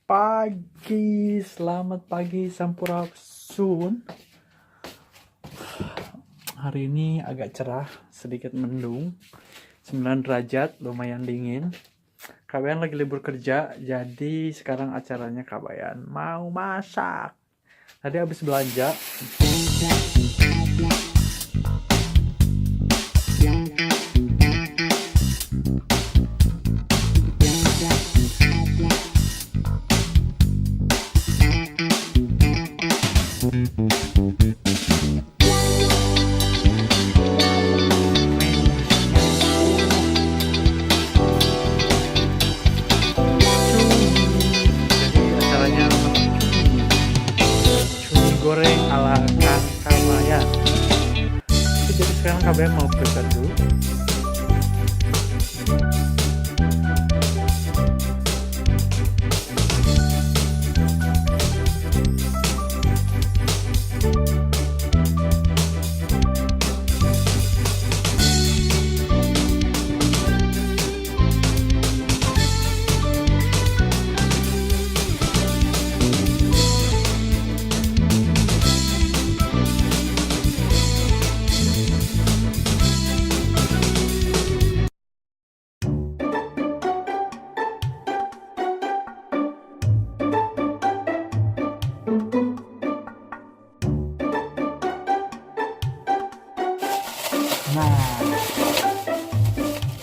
Selamat pagi Sampurasun. Hari ini agak cerah, sedikit mendung, 9 derajat, lumayan dingin. Kabayan lagi libur kerja, jadi sekarang acaranya Kabayan mau masak. Tadi habis belanja. Goreng ala Kabayan. Jadi sekarang Kabayan mau prepare dulu. Nah,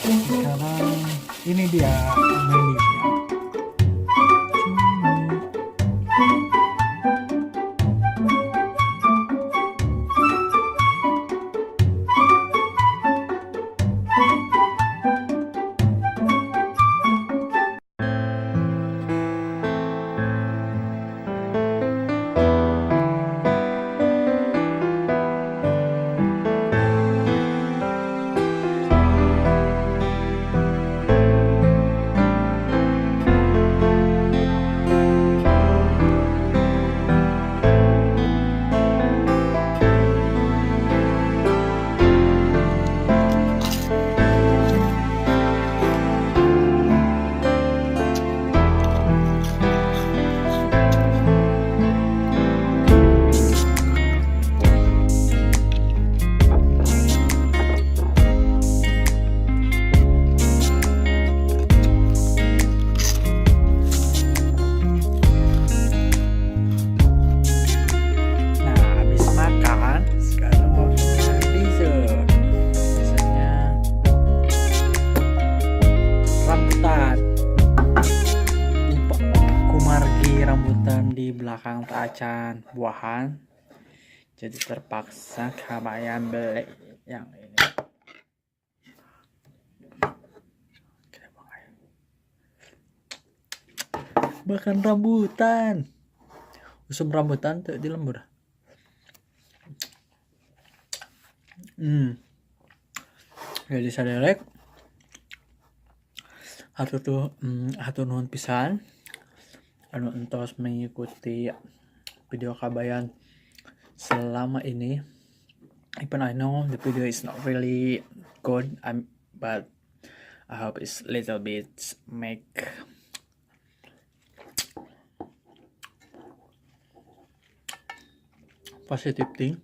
sekarang ini dia menunya. Rambutan di belakang tacan buahan, jadi terpaksa Kabayan beli yang ini. Bahkan rambutan, usum rambutan tuh di lembur. Jadi saderek hatur nuhun pisan anu entos mengikuti video Kabayan selama ini. Even I know the video is not really good, but I hope it's little bit make positive thing.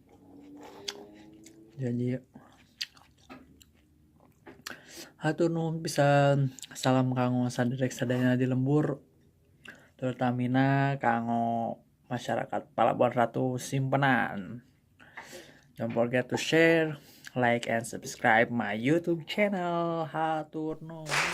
Jadi hatur nuhun pisan, salam kanggo saderek sadayana di lembur, terutamina kanggo masyarakat Palabuhan Ratu Simpenan. Don't forget to share, like, and subscribe my YouTube channel. Hatur nuhun.